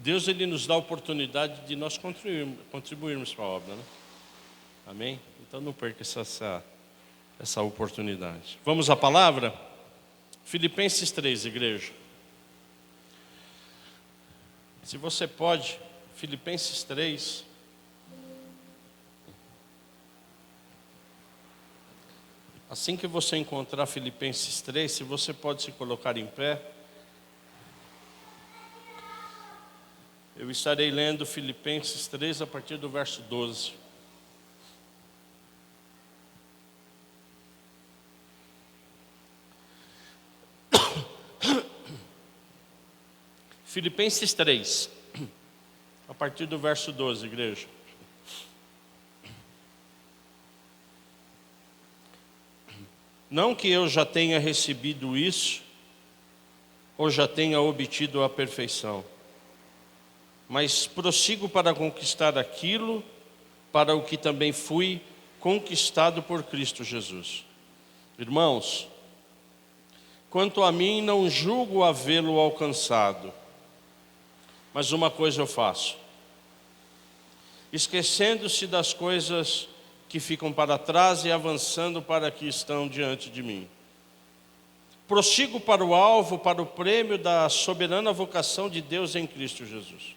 Deus ele nos dá a oportunidade de nós contribuirmos para a obra, né? Amém? Então não perca essa oportunidade. Vamos à palavra? Filipenses 3, igreja. Se você pode, Filipenses 3. Assim que você encontrar Filipenses 3, se você pode se colocar em pé. Eu estarei lendo Filipenses 3 a partir do verso 12. Filipenses 3, a partir do verso 12, igreja. Não que eu já tenha recebido isso, ou já tenha obtido a perfeição, mas prossigo para conquistar aquilo, para o que também fui conquistado por Cristo Jesus. Irmãos, quanto a mim, não julgo havê-lo alcançado, mas uma coisa eu faço, esquecendo-se das coisas que ficam para trás e avançando para que estão diante de mim. Prossigo para o alvo, para o prêmio da soberana vocação de Deus em Cristo Jesus.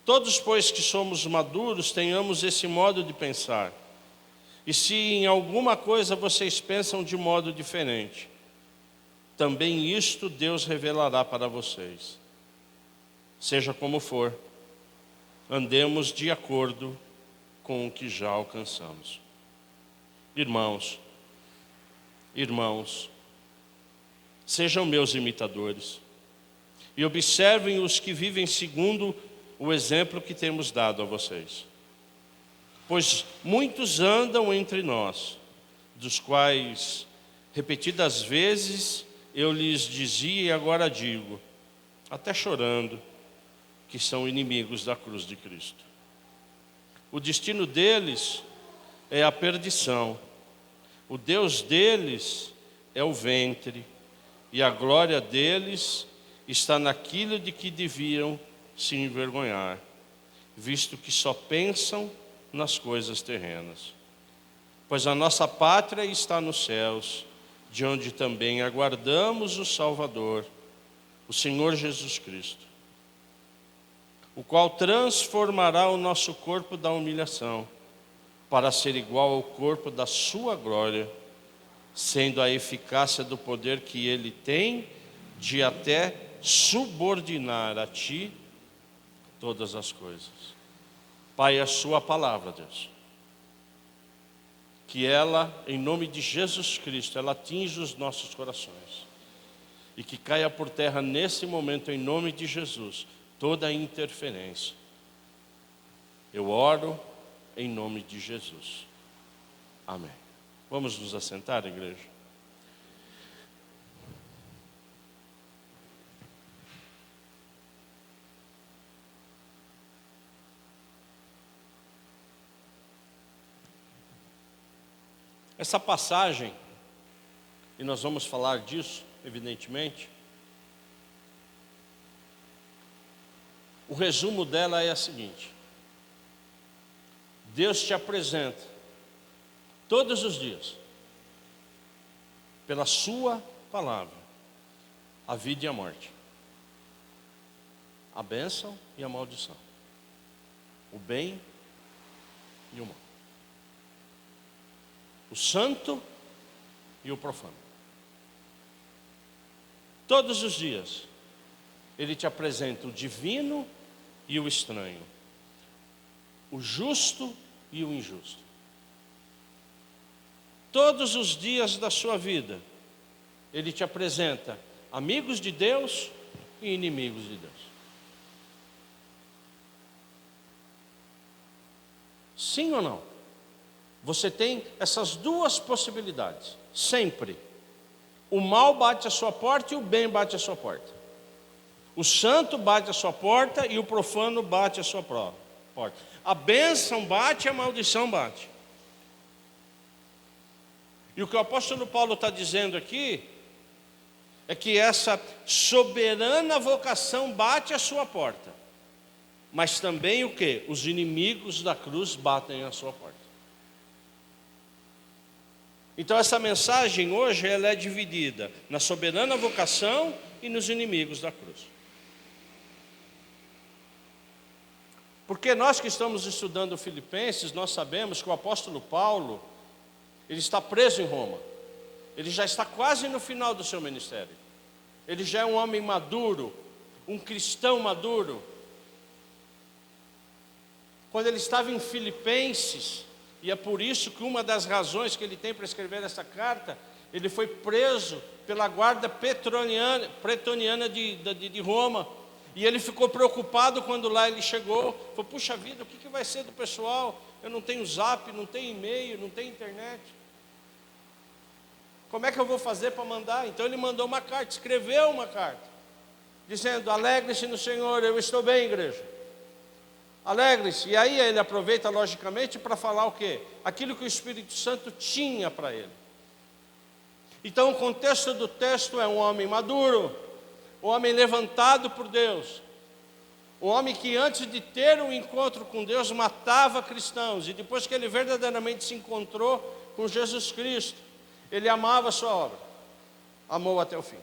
Todos, pois, que somos maduros, tenhamos esse modo de pensar. E se em alguma coisa vocês pensam de modo diferente, também isto Deus revelará para vocês. Seja como for, andemos de acordo com o que já alcançamos. Irmãos, sejam meus imitadores e observem os que vivem segundo o exemplo que temos dado a vocês. Pois muitos andam entre nós, dos quais repetidas vezes eu lhes dizia e agora digo, até chorando, que são inimigos da cruz de Cristo. O destino deles é a perdição, o Deus deles é o ventre, e a glória deles está naquilo de que deviam se envergonhar, visto que só pensam nas coisas terrenas. Pois a nossa pátria está nos céus, de onde também aguardamos o Salvador, o Senhor Jesus Cristo, o qual transformará o nosso corpo da humilhação, para ser igual ao corpo da sua glória, sendo a eficácia do poder que ele tem de até subordinar a ti todas as coisas. Pai, a sua palavra, Deus, que ela, em nome de Jesus Cristo, ela atinja os nossos corações e que caia por terra nesse momento, em nome de Jesus, toda a interferência. Eu oro em nome de Jesus. Amém. Vamos nos assentar, igreja? Essa passagem, e nós vamos falar disso, evidentemente, o resumo dela é a seguinte: Deus te apresenta todos os dias, pela sua palavra, a vida e a morte, a bênção e a maldição, o bem e o mal, o santo e o profano. Todos os dias Ele te apresenta o divino e o estranho, o justo e o injusto. Todos os dias da sua vida Ele te apresenta amigos de Deus e inimigos de Deus. Sim ou não? Você tem essas duas possibilidades, sempre. O mal bate à sua porta e o bem bate à sua porta. O santo bate à sua porta e o profano bate à sua porta. A bênção bate e a maldição bate. E o que o apóstolo Paulo está dizendo aqui é que essa soberana vocação bate à sua porta. Mas também o quê? Os inimigos da cruz batem à sua porta. Então essa mensagem hoje ela é dividida na soberana vocação e nos inimigos da cruz. Porque nós que estamos estudando Filipenses, nós sabemos que o apóstolo Paulo, ele está preso em Roma. Ele já está quase no final do seu ministério. Ele já é um homem maduro, um cristão maduro. Quando ele estava em Filipenses, e é por isso que uma das razões que ele tem para escrever essa carta, ele foi preso pela guarda pretoniana de Roma. E ele ficou preocupado quando lá ele chegou. Falou, puxa vida, o que vai ser do pessoal? Eu não tenho zap, não tenho e-mail, não tenho internet. Como é que eu vou fazer para mandar? Então ele mandou uma carta, escreveu uma carta, dizendo, alegre-se no Senhor, eu estou bem, igreja. Alegre-se. E aí ele aproveita logicamente para falar o quê? Aquilo que o Espírito Santo tinha para ele. Então o contexto do texto é um homem maduro, um homem levantado por Deus, um homem que antes de ter um encontro com Deus matava cristãos, e depois que ele verdadeiramente se encontrou com Jesus Cristo, ele amava a sua obra, amou até o fim.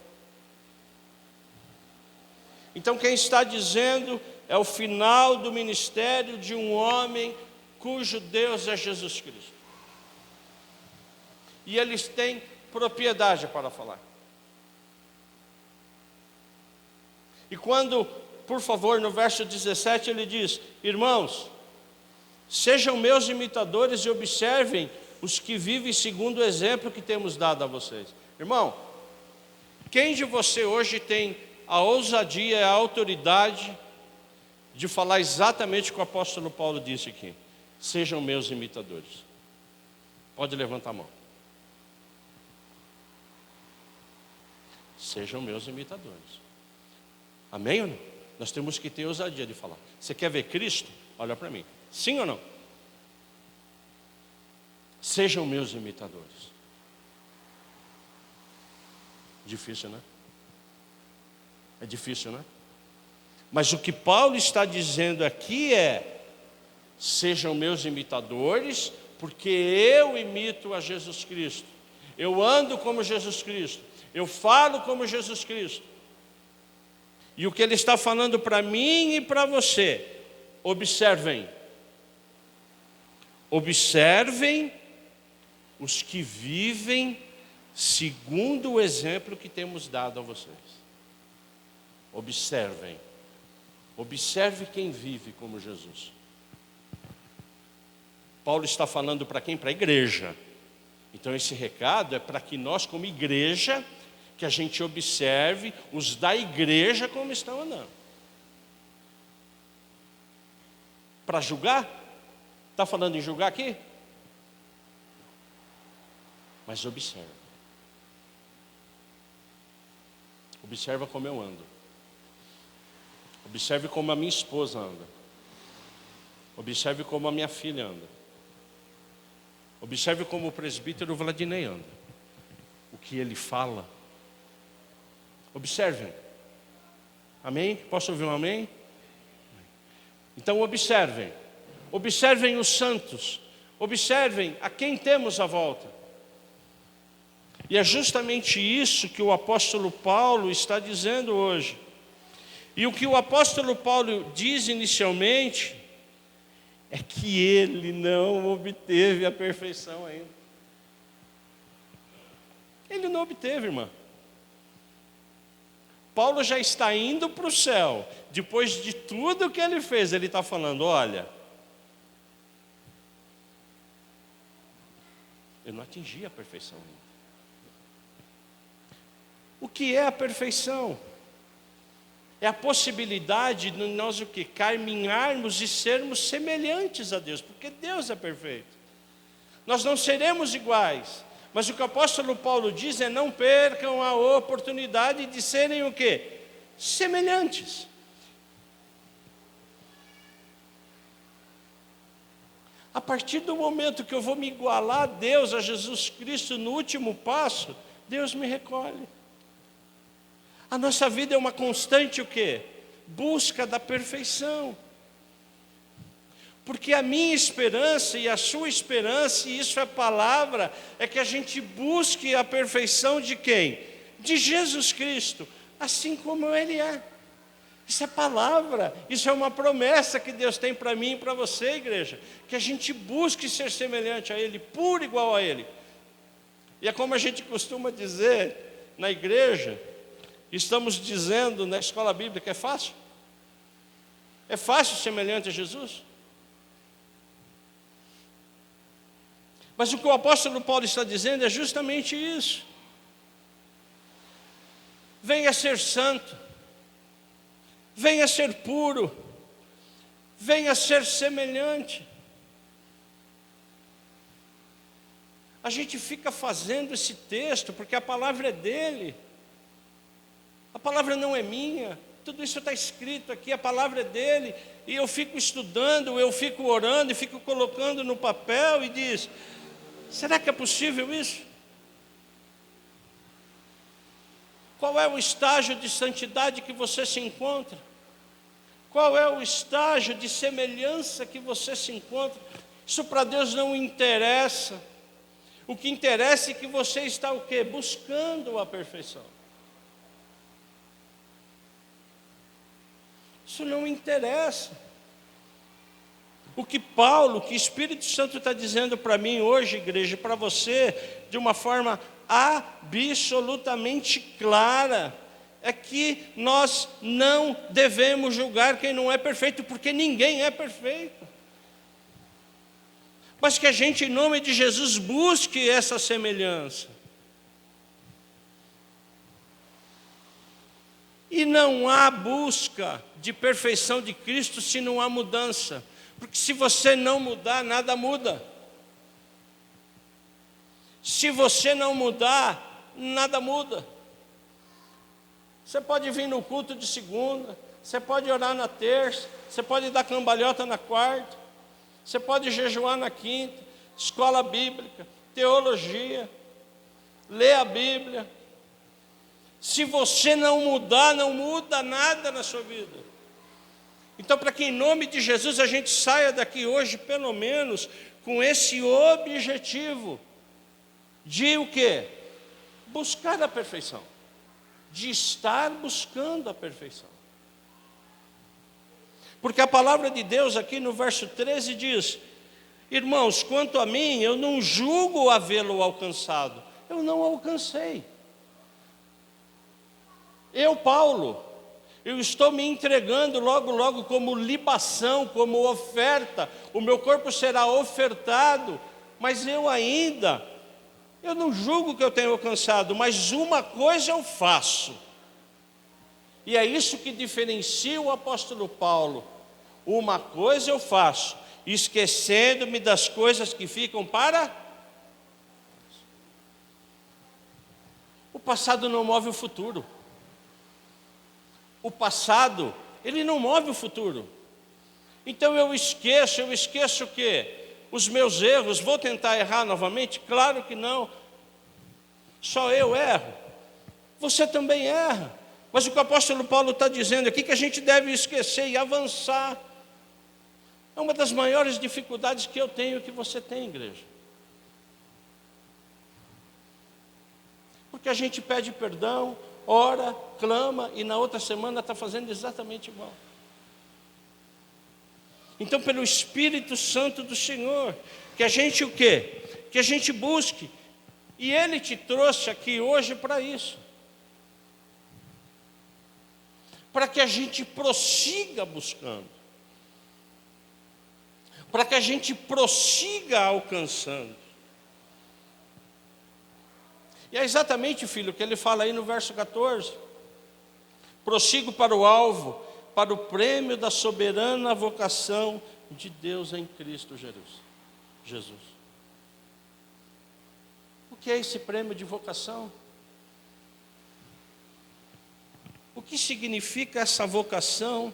Então quem está dizendo é o final do ministério de um homem cujo Deus é Jesus Cristo. E eles têm propriedade para falar. E quando, por favor, no verso 17 ele diz, irmãos, sejam meus imitadores e observem os que vivem segundo o exemplo que temos dado a vocês. Irmão, quem de você hoje tem a ousadia e a autoridade de falar exatamente o que o apóstolo Paulo disse aqui? Sejam meus imitadores. Pode levantar a mão. Sejam meus imitadores. Amém ou não? Nós temos que ter ousadia de falar. Você quer ver Cristo? Olha para mim. Sim ou não? Sejam meus imitadores. Difícil, né? É difícil, né? Mas o que Paulo está dizendo aqui é: sejam meus imitadores, porque eu imito a Jesus Cristo. Eu ando como Jesus Cristo. Eu falo como Jesus Cristo. E o que ele está falando para mim e para você, observem. Observem os que vivem segundo o exemplo que temos dado a vocês. Observem. Observe quem vive como Jesus. Paulo está falando para quem? Para a igreja. Então esse recado é para que nós, como igreja, que a gente observe os da igreja como estão andando. Para julgar? Está falando em julgar aqui? Mas observa. Observa como eu ando. Observe como a minha esposa anda. Observe como a minha filha anda. Observe como o presbítero Vladinei anda. O que ele fala. Observem. Amém? Posso ouvir um amém? Então observem. Observem os santos. Observem a quem temos à volta. E é justamente isso que o apóstolo Paulo está dizendo hoje. E o que o apóstolo Paulo diz inicialmente é que ele não obteve a perfeição ainda. Ele não obteve, irmã. Paulo já está indo para o céu. Depois de tudo que ele fez, ele está falando, olha, eu não atingi a perfeição ainda. O que é a perfeição? É a possibilidade de nós o quê? Caminharmos e sermos semelhantes a Deus, porque Deus é perfeito. Nós não seremos iguais, mas o que o apóstolo Paulo diz é: não percam a oportunidade de serem o quê? Semelhantes. A partir do momento que eu vou me igualar a Deus, a Jesus Cristo, no último passo, Deus me recolhe. A nossa vida é uma constante o quê? Busca da perfeição. Porque a minha esperança e a sua esperança, e isso é palavra, é que a gente busque a perfeição de quem? De Jesus Cristo, assim como Ele é. Isso é palavra, isso é uma promessa que Deus tem para mim e para você, igreja. Que a gente busque ser semelhante a Ele, puro igual a Ele. E é como a gente costuma dizer na igreja, estamos dizendo na escola bíblica, é fácil? É fácil semelhante a Jesus? Mas o que o apóstolo Paulo está dizendo é justamente isso. Venha ser santo, venha ser puro, venha ser semelhante. A gente fica fazendo esse texto porque a palavra é dele, a palavra não é minha, tudo isso está escrito aqui, a palavra é dele, e eu fico estudando, eu fico orando, e fico colocando no papel e diz: será que é possível isso? Qual é o estágio de santidade que você se encontra? Qual é o estágio de semelhança que você se encontra? Isso para Deus não interessa. O que interessa é que você está o quê? Buscando a perfeição. Isso não interessa. O que Paulo, que o Espírito Santo está dizendo para mim hoje, igreja, para você, de uma forma absolutamente clara, é que nós não devemos julgar quem não é perfeito, porque ninguém é perfeito. Mas que a gente, em nome de Jesus, busque essa semelhança. E não há busca de perfeição de Cristo se não há mudança. Porque se você não mudar, nada muda. Se você não mudar, nada muda. Você pode vir no culto de segunda, você pode orar na terça, você pode dar cambalhota na quarta, você pode jejuar na quinta, escola bíblica, teologia, ler a Bíblia. Se você não mudar, não muda nada na sua vida. Então, para que em nome de Jesus a gente saia daqui hoje, pelo menos, com esse objetivo de o quê? Buscar a perfeição. De estar buscando a perfeição. Porque a palavra de Deus aqui no verso 13 diz: irmãos, quanto a mim, eu não julgo havê-lo alcançado. Eu não alcancei. Eu, Paulo, eu estou me entregando logo como libação, como oferta. O meu corpo será ofertado, mas eu não julgo que eu tenho alcançado, mas uma coisa eu faço. E é isso que diferencia o apóstolo Paulo. Uma coisa eu faço, esquecendo-me das coisas que ficam para... O passado não move o futuro. O passado, ele não move o futuro. Então eu esqueço o quê? Os meus erros. Vou tentar errar novamente? Claro que não. Só eu erro. Você também erra. Mas o que o apóstolo Paulo está dizendo aqui, que a gente deve esquecer e avançar. É uma das maiores dificuldades que eu tenho e que você tem, igreja. Porque a gente pede perdão, ora, clama, e na outra semana está fazendo exatamente igual. Então, pelo Espírito Santo do Senhor, que a gente o quê? Que a gente busque. E Ele te trouxe aqui hoje para isso. Para que a gente prossiga buscando. Para que a gente prossiga alcançando. E é exatamente, filho, o que ele fala aí no verso 14. Prossigo para o alvo, para o prêmio da soberana vocação de Deus em Cristo Jesus. O que é esse prêmio de vocação? O que significa essa vocação?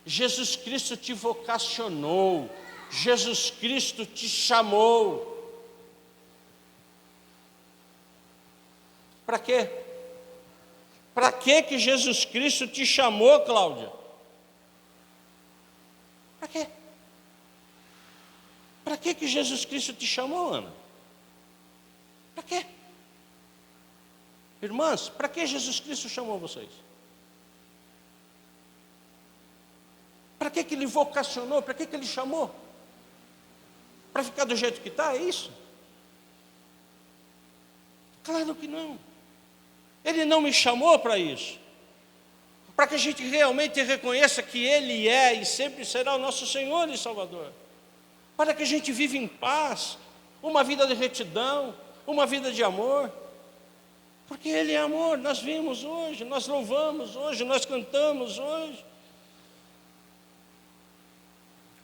Jesus Cristo te vocacionou, Jesus Cristo te chamou. Para quê? Para que Jesus Cristo te chamou, Cláudia? Para quê? Para que Jesus Cristo te chamou, Ana? Para quê? Irmãs, para que Jesus Cristo chamou vocês? Para que Ele vocacionou? Para que Ele chamou? Para ficar do jeito que está, é isso? Claro que não. Ele não me chamou para isso. Para que a gente realmente reconheça que Ele é e sempre será o nosso Senhor e Salvador. Para que a gente viva em paz, uma vida de retidão, uma vida de amor. Porque Ele é amor, nós vimos hoje, nós louvamos hoje, nós cantamos hoje.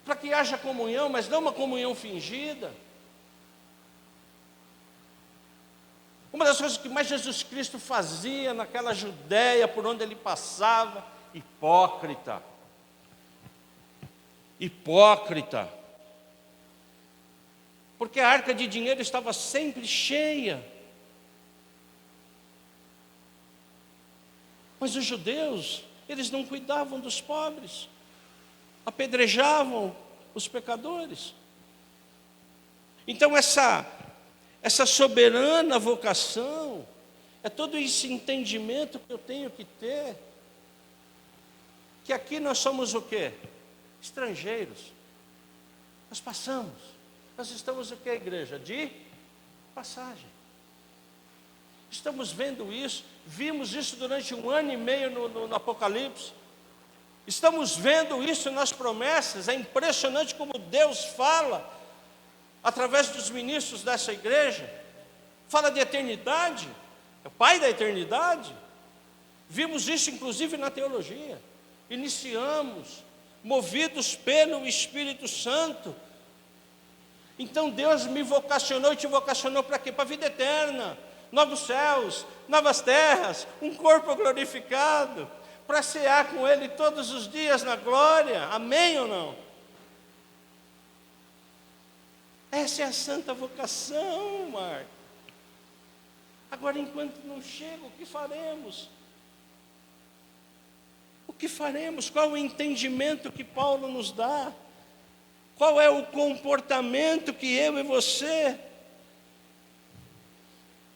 Para que haja comunhão, mas não uma comunhão fingida. Uma das coisas que mais Jesus Cristo fazia naquela Judéia, por onde Ele passava, hipócrita. Hipócrita. Porque a arca de dinheiro estava sempre cheia. Mas os judeus, eles não cuidavam dos pobres, apedrejavam os pecadores. Então essa soberana vocação, é todo esse entendimento que eu tenho que ter, que aqui nós somos o quê? Estrangeiros. Nós passamos. Nós estamos o quê, igreja? De passagem. Estamos vendo isso, vimos isso durante 1 ano e meio no Apocalipse. Estamos vendo isso nas promessas. É impressionante como Deus fala através dos ministros dessa igreja. Fala de eternidade, é o Pai da eternidade. Vimos isso inclusive na teologia. Iniciamos, movidos pelo Espírito Santo. Então Deus me vocacionou e te vocacionou para quê? Para a vida eterna. Novos céus, novas terras, um corpo glorificado, para cear com Ele todos os dias na glória. Amém ou não? Essa é a santa vocação, Marco. Agora, enquanto não chega, o que faremos? O que faremos? Qual o entendimento que Paulo nos dá? Qual é o comportamento que eu e você?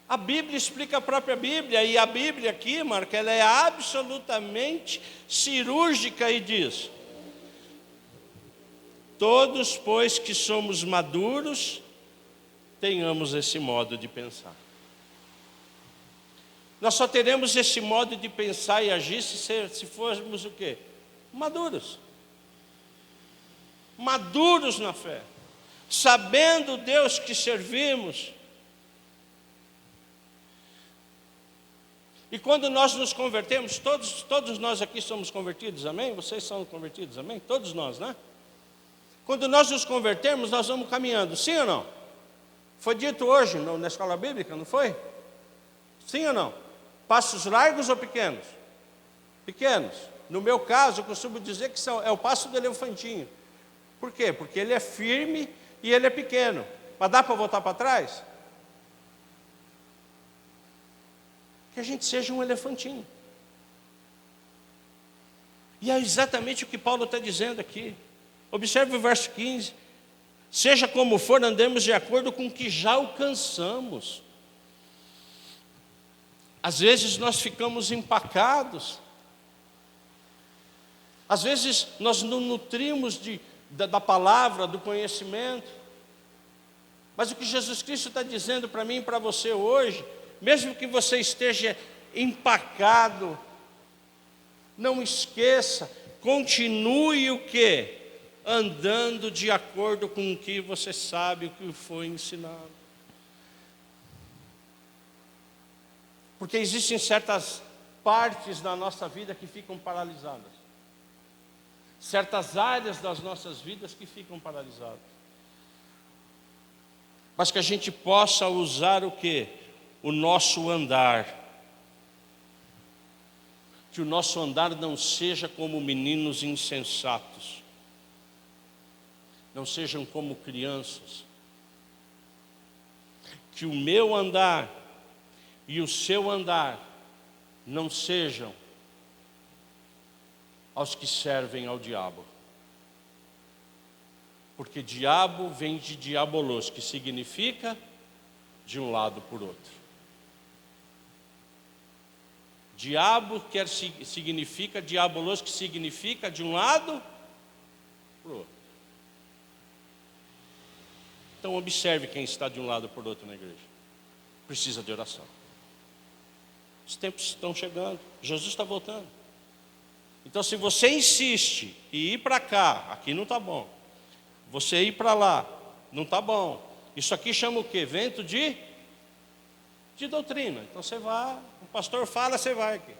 A Bíblia explica a própria Bíblia, e a Bíblia aqui, Marco, ela é absolutamente cirúrgica e diz: todos, pois que somos maduros, tenhamos esse modo de pensar. Nós só teremos esse modo de pensar e agir se formos o quê? Maduros. Maduros na fé. Sabendo o Deus que servimos. E quando nós nos convertemos, todos nós aqui somos convertidos, amém? Vocês são convertidos, amém? Todos nós, né? Quando nós nos convertemos, nós vamos caminhando, sim ou não? Foi dito hoje na escola bíblica, não foi? Sim ou não? Passos largos ou pequenos? Pequenos. No meu caso, eu costumo dizer que é o passo do elefantinho. Por quê? Porque ele é firme e ele é pequeno. Mas dá para voltar para trás? Que a gente seja um elefantinho. E é exatamente o que Paulo está dizendo aqui. Observe o verso 15. Seja como for, andemos de acordo com o que já alcançamos. Às vezes nós ficamos empacados. Às vezes nós não nutrimos da palavra, do conhecimento. Mas o que Jesus Cristo está dizendo para mim e para você hoje, mesmo que você esteja empacado, não esqueça, continue o quê? Andando de acordo com o que você sabe, o que foi ensinado. Porque existem certas partes da nossa vida que ficam paralisadas. Certas áreas das nossas vidas que ficam paralisadas. Mas que a gente possa usar o quê? O nosso andar. Que o nosso andar não seja como meninos insensatos. Não sejam como crianças. Que o meu andar e o seu andar não sejam aos que servem ao diabo. Porque diabo vem de diabolos, que significa de um lado por outro. Diabo significa diabolos, que significa de um lado por outro. Então observe quem está de um lado por outro na igreja. Precisa de oração. Os tempos estão chegando, Jesus está voltando. Então se você insiste em ir para cá, aqui não está bom. Você ir para lá, não está bom. Isso aqui chama o quê? Vento de doutrina. Então você vai, o pastor fala, você vai aqui.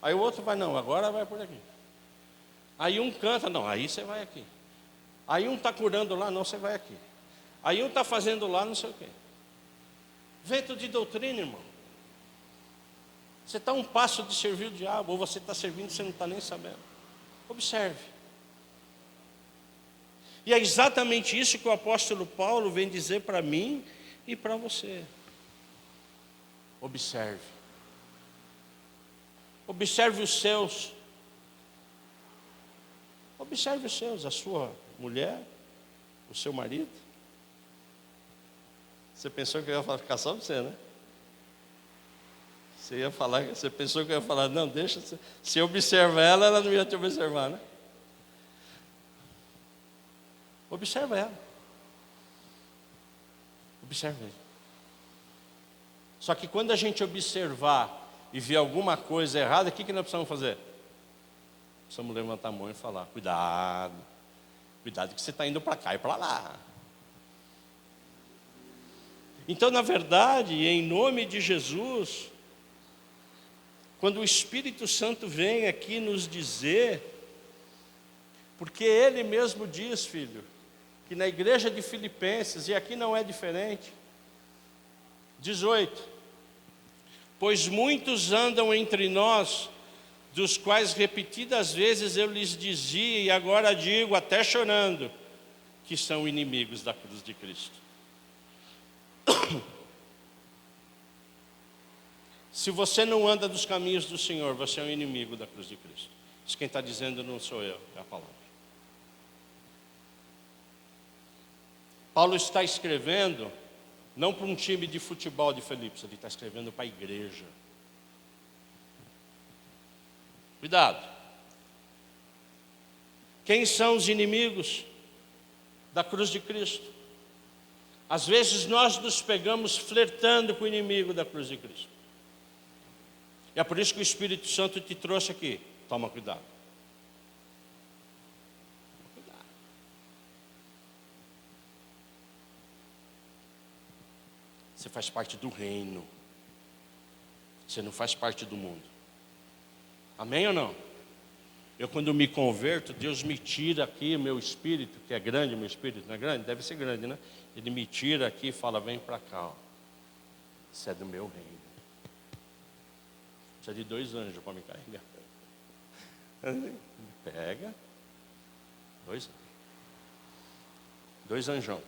Aí o outro vai, não, agora vai por aqui. Aí um canta, não, aí você vai aqui. Aí um está curando lá, não, você vai aqui. Aí um está fazendo lá, não sei o quê. Vento de doutrina, irmão. Você está a um passo de servir o diabo, ou você está servindo e você não está nem sabendo. Observe. E é exatamente isso que o apóstolo Paulo vem dizer para mim e para você. Observe. Observe os seus. Observe os seus, a sua mulher, o seu marido. Você pensou que eu ia ficar só você, né? Você pensou que eu ia falar, não, deixa, se observa ela, ela não ia te observar, né? Observa ela. Observe ele. Só que quando a gente observar e ver alguma coisa errada, o que nós precisamos fazer? Precisamos levantar a mão e falar, cuidado. Cuidado que você está indo para cá e para lá. Então, na verdade, em nome de Jesus, quando o Espírito Santo vem aqui nos dizer, porque Ele mesmo diz, filho, que na igreja de Filipenses, e aqui não é diferente, 18, pois muitos andam entre nós, dos quais repetidas vezes eu lhes dizia, e agora digo, até chorando, que são inimigos da cruz de Cristo. Se você não anda dos caminhos do Senhor, você é um inimigo da cruz de Cristo. Isso quem está dizendo não sou eu, é a palavra. Paulo está escrevendo, não para um time de futebol de Filipos, ele está escrevendo para a igreja. Cuidado. Quem são os inimigos da cruz de Cristo? Às vezes nós nos pegamos flertando com o inimigo da cruz de Cristo. E é por isso que o Espírito Santo te trouxe aqui. Toma cuidado. Toma cuidado. Você faz parte do reino. Você não faz parte do mundo. Amém ou não? Eu quando me converto, Deus me tira aqui o meu espírito, que é grande, meu espírito não é grande? Deve ser grande, né? Ele me tira aqui e fala, vem para cá, ó. Isso é do meu reino. Precisa de 2 anjos para me carregar. Pega 2 anjão.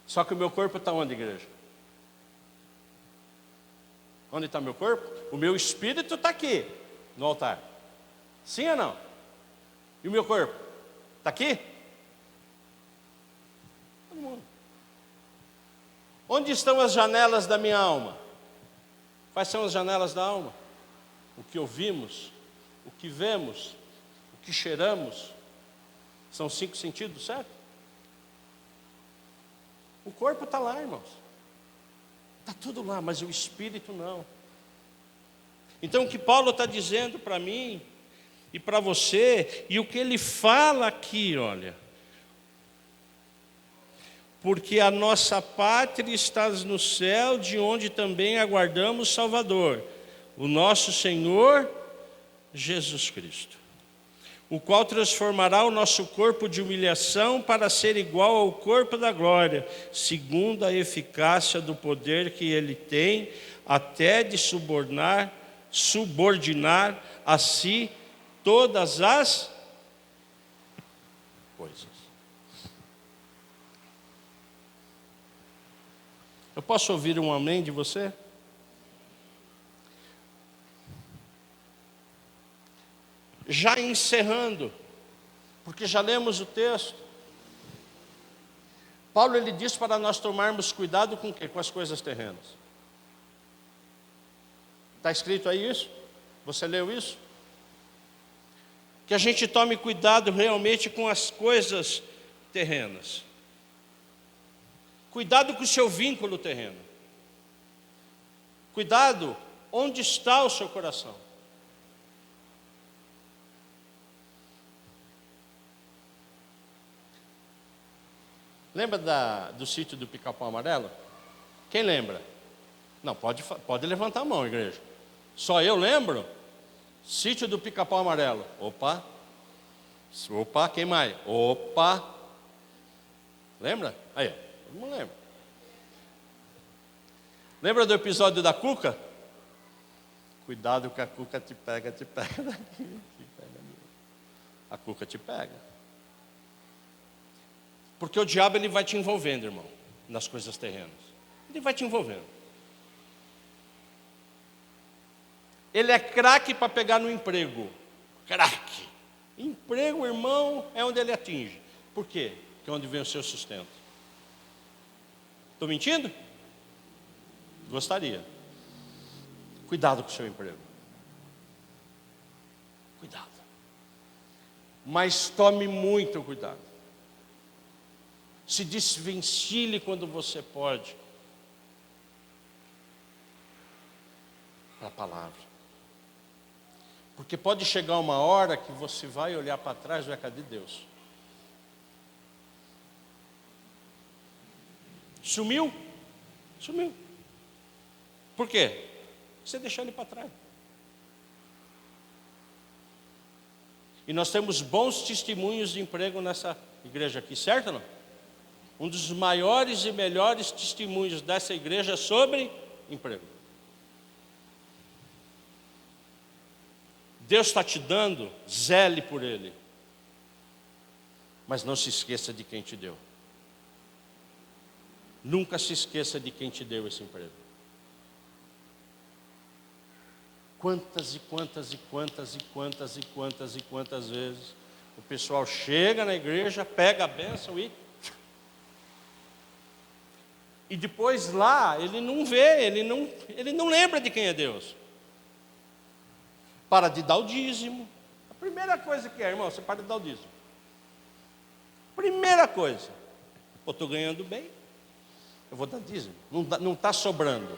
Só que o meu corpo está onde, igreja? Onde está meu corpo? O meu espírito está aqui, no altar. Sim ou não? E o meu corpo? Está aqui? Todo mundo. Onde estão as janelas da minha alma? Quais são as janelas da alma? O que ouvimos, o que vemos, o que cheiramos. São 5 sentidos, certo? O corpo está lá, irmãos. Está tudo lá, mas o espírito não. Então o que Paulo está dizendo para mim e para você, e o que ele fala aqui, olha. Porque a nossa pátria está no céu, de onde também aguardamos Salvador, o nosso Senhor Jesus Cristo, o qual transformará o nosso corpo de humilhação para ser igual ao corpo da glória, segundo a eficácia do poder que Ele tem, até de subordinar a si todas as coisas. Eu posso ouvir um amém de você? Já encerrando, porque já lemos o texto. Paulo ele diz para nós tomarmos cuidado com o quê? Com as coisas terrenas. Está escrito aí isso? Você leu isso? Que a gente tome cuidado realmente com as coisas terrenas. Cuidado com o seu vínculo terreno. Cuidado onde está o seu coração. Lembra do sítio do Pica-Pau Amarelo? Quem lembra? Não, pode levantar a mão, igreja. Só eu lembro? Sítio do Pica-Pau Amarelo. Opa, quem mais? Opa. Lembra? Aí, todo mundo lembra. Lembra do episódio da cuca? Cuidado que a cuca te pega daqui. A cuca te pega. Porque o diabo ele vai te envolvendo, irmão, nas coisas terrenas. Ele vai te envolvendo. Ele é craque para pegar no emprego. Craque. Emprego, irmão, é onde ele atinge. Por quê? Porque é onde vem o seu sustento. Estou mentindo? Gostaria. Cuidado com o seu emprego. Cuidado. Mas tome muito cuidado. Se desvencilhe quando você pode para a palavra. Porque pode chegar uma hora que você vai olhar para trás e vai, cadê Deus? Sumiu? Sumiu. Por quê? Você deixou ele para trás. E nós temos bons testemunhos de emprego nessa igreja aqui, certo ou não? Um dos maiores e melhores testemunhos dessa igreja é sobre emprego. Deus está te dando, zele por ele. Mas não se esqueça de quem te deu. Nunca se esqueça de quem te deu esse emprego. Quantas vezes o pessoal chega na igreja, pega a bênção e depois lá ele não vê, ele não lembra de quem é Deus. Para de dar o dízimo. A primeira coisa que é, irmão, você para de dar o dízimo. Primeira coisa. Pô, estou ganhando bem, eu vou dar dízimo. Não está sobrando.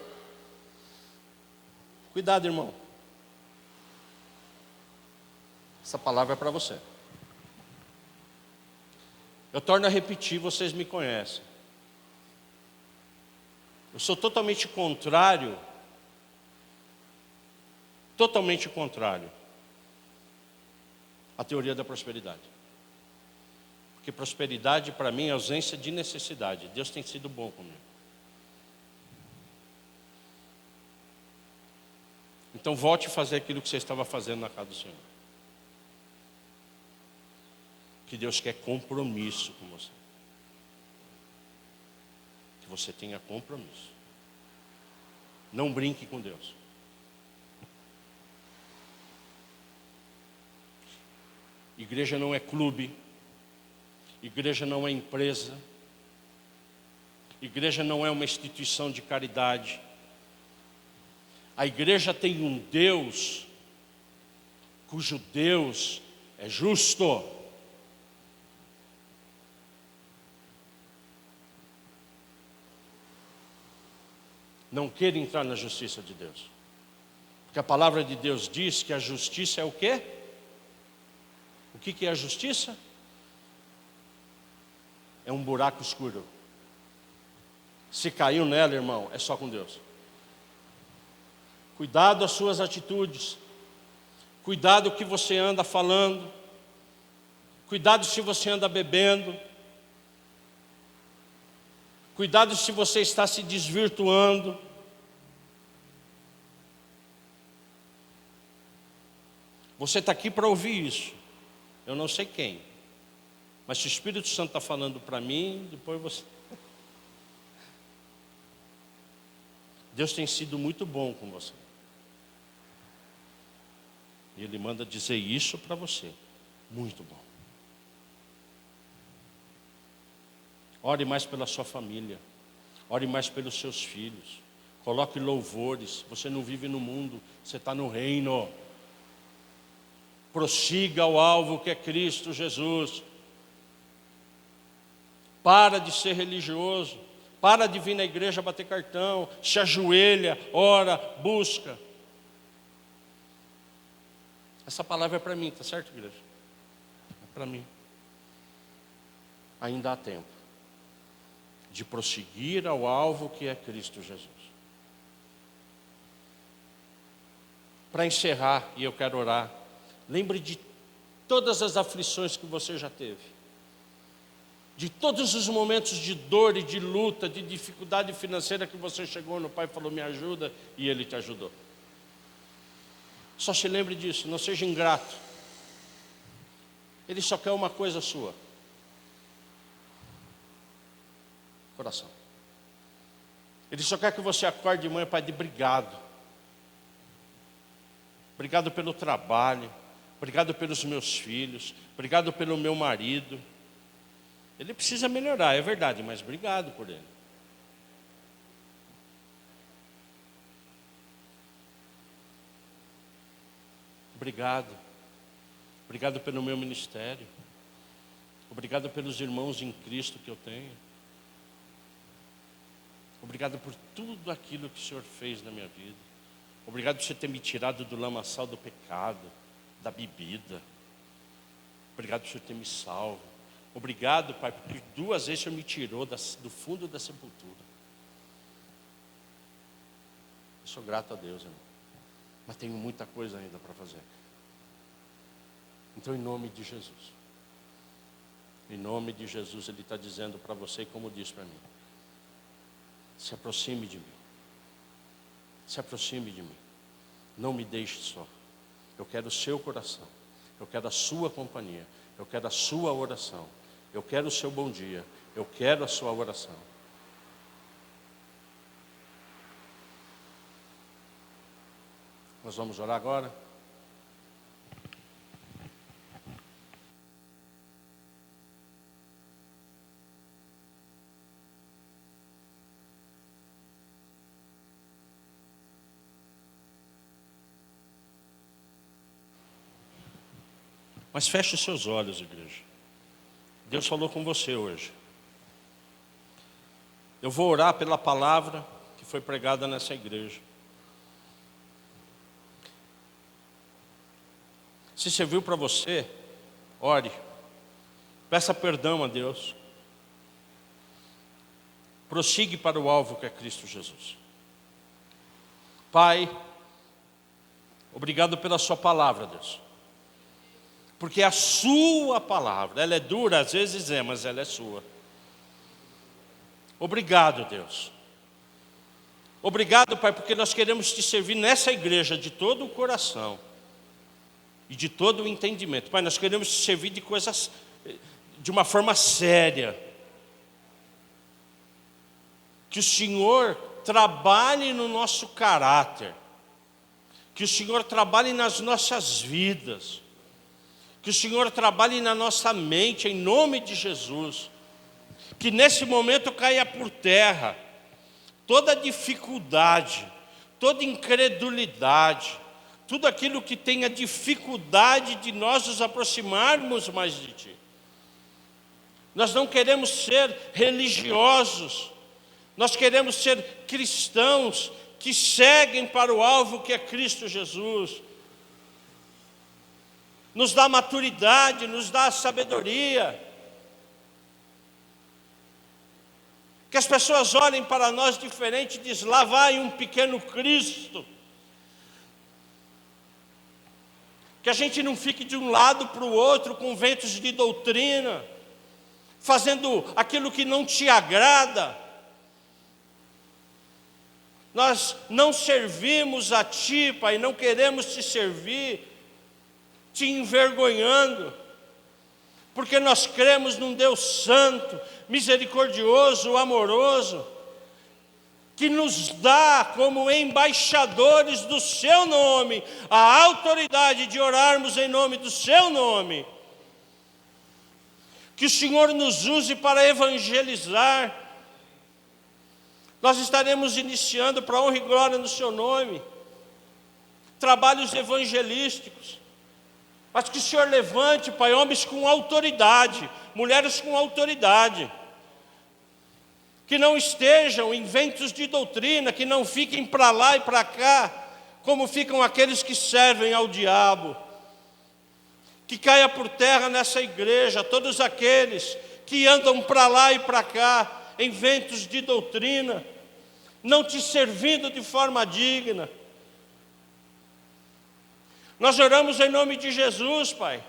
Cuidado, irmão. Essa palavra é para você. Eu torno a repetir, vocês me conhecem. Eu sou totalmente contrário à teoria da prosperidade. Porque prosperidade para mim é ausência de necessidade. Deus tem sido bom comigo. Então volte a fazer aquilo que você estava fazendo na casa do Senhor. Que Deus quer compromisso com você. Que você tenha compromisso. Não brinque com Deus. Igreja não é clube. Igreja não é empresa. Igreja não é uma instituição de caridade. A igreja tem um Deus, cujo Deus é justo. Não queira entrar na justiça de Deus. Porque a palavra de Deus diz que a justiça é o quê? O que é a justiça? É um buraco escuro. Se caiu nela, irmão, é só com Deus. Cuidado as suas atitudes. Cuidado o que você anda falando. Cuidado se você anda bebendo. Cuidado se você está se desvirtuando. Você está aqui para ouvir isso. Eu não sei quem. Mas se o Espírito Santo está falando para mim, depois você... Deus tem sido muito bom com você. E Ele manda dizer isso para você. Muito bom. Ore mais pela sua família. Ore mais pelos seus filhos. Coloque louvores. Você não vive no mundo, você está no reino. Prossiga ao alvo que é Cristo Jesus. Para de ser religioso. Para de vir na igreja bater cartão. Se ajoelha, ora, busca. Essa palavra é para mim, tá certo, igreja? É para mim. Ainda há tempo de prosseguir ao alvo que é Cristo Jesus. Para encerrar, e eu quero orar, lembre de todas as aflições que você já teve, de todos os momentos de dor e de luta, de dificuldade financeira que você chegou no Pai e falou, me ajuda, e Ele te ajudou. Só se lembre disso, não seja ingrato. Ele só quer uma coisa sua. Coração. Ele só quer que você acorde de manhã, Pai, de obrigado. Obrigado pelo trabalho. Obrigado pelos meus filhos. Obrigado pelo meu marido. Ele precisa melhorar, é verdade, mas obrigado por ele. Obrigado. Obrigado pelo meu ministério. Obrigado pelos irmãos em Cristo que eu tenho. Obrigado por tudo aquilo que o Senhor fez na minha vida. Obrigado por você ter me tirado do lamaçal do pecado, da bebida. Obrigado por você ter me salvo. Obrigado, Pai, porque 2 vezes o Senhor me tirou do fundo da sepultura. Eu sou grato a Deus, irmão. Mas tenho muita coisa ainda para fazer. Então, em nome de Jesus. Em nome de Jesus, Ele está dizendo para você, como disse para mim. Se aproxime de mim. Se aproxime de mim. Não me deixe só. Eu quero o seu coração. Eu quero a sua companhia. Eu quero a sua oração. Eu quero o seu bom dia. Eu quero a sua oração. Nós vamos orar agora. Mas feche os seus olhos, igreja. Deus falou com você hoje. Eu vou orar pela palavra que foi pregada nessa igreja. Se serviu para você, ore. Peça perdão a Deus. Prossigue para o alvo que é Cristo Jesus. Pai, obrigado pela sua palavra, Deus. Porque a sua palavra, ela é dura, às vezes é, mas ela é sua. Obrigado, Deus. Obrigado, Pai, porque nós queremos te servir nessa igreja de todo o coração e de todo o entendimento. Pai, nós queremos te servir de coisas, de uma forma séria. Que o Senhor trabalhe no nosso caráter. Que o Senhor trabalhe nas nossas vidas. Que o Senhor trabalhe na nossa mente, em nome de Jesus. Que nesse momento caia por terra toda dificuldade, toda incredulidade, tudo aquilo que tenha dificuldade de nós nos aproximarmos mais de Ti. Nós não queremos ser religiosos, nós queremos ser cristãos que seguem para o alvo que é Cristo Jesus. Nos dá maturidade, nos dá sabedoria. Que as pessoas olhem para nós diferente e dizem, lá vai um pequeno Cristo. Que a gente não fique de um lado para o outro com ventos de doutrina, fazendo aquilo que não te agrada. Nós não servimos a Ti, Pai, não queremos Te servir, te envergonhando, porque nós cremos num Deus santo, misericordioso, amoroso, que nos dá, como embaixadores do seu nome, a autoridade de orarmos em nome do seu nome. Que o Senhor nos use para evangelizar. Nós estaremos iniciando, para a honra e glória no seu nome, trabalhos evangelísticos. Mas que o Senhor levante, Pai, homens com autoridade, mulheres com autoridade, que não estejam em ventos de doutrina, que não fiquem para lá e para cá, como ficam aqueles que servem ao diabo. Que caia por terra nessa igreja todos aqueles que andam para lá e para cá, em ventos de doutrina, não te servindo de forma digna. Nós oramos em nome de Jesus, Pai,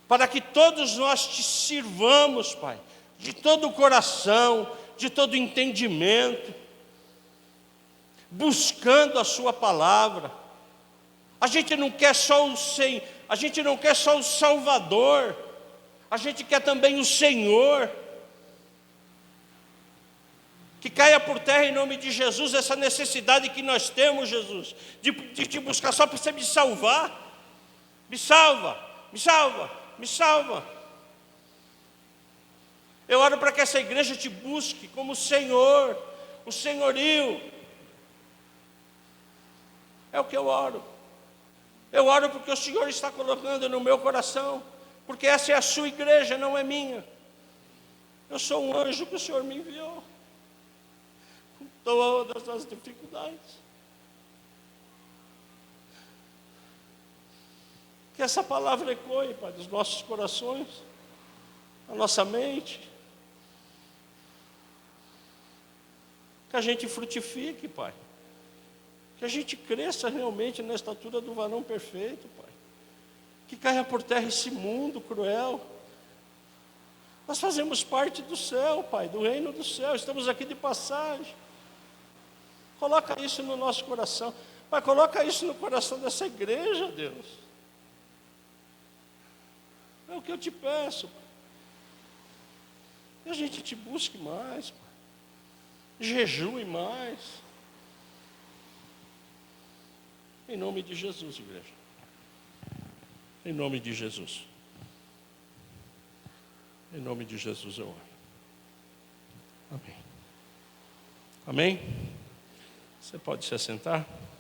para que todos nós te sirvamos, Pai, de todo o coração, de todo o entendimento, buscando a sua palavra. A gente não quer só o Salvador, a gente quer também o Senhor. Que caia por terra em nome de Jesus essa necessidade que nós temos, Jesus, de te buscar só para você me salvar. Me salva, me salva, me salva. Eu oro para que essa igreja te busque como o Senhor, o senhorio. É o que eu oro. Eu oro porque o Senhor está colocando no meu coração, porque essa é a sua igreja, não é minha. Eu sou um anjo que o Senhor me enviou, com todas as dificuldades. Que essa palavra ecoe, Pai, dos nossos corações, a nossa mente. Que a gente frutifique, Pai. Que a gente cresça realmente na estatura do varão perfeito, Pai. Que caia por terra esse mundo cruel. Nós fazemos parte do céu, Pai, do reino do céu. Estamos aqui de passagem. Coloca isso no nosso coração. Pai, coloca isso no coração dessa igreja, Deus. É o que eu te peço, Pai. Que a gente te busque mais, Pai. Jejue mais. Em nome de Jesus, igreja. Em nome de Jesus. Em nome de Jesus eu oro. Amém. Amém? Você pode se assentar?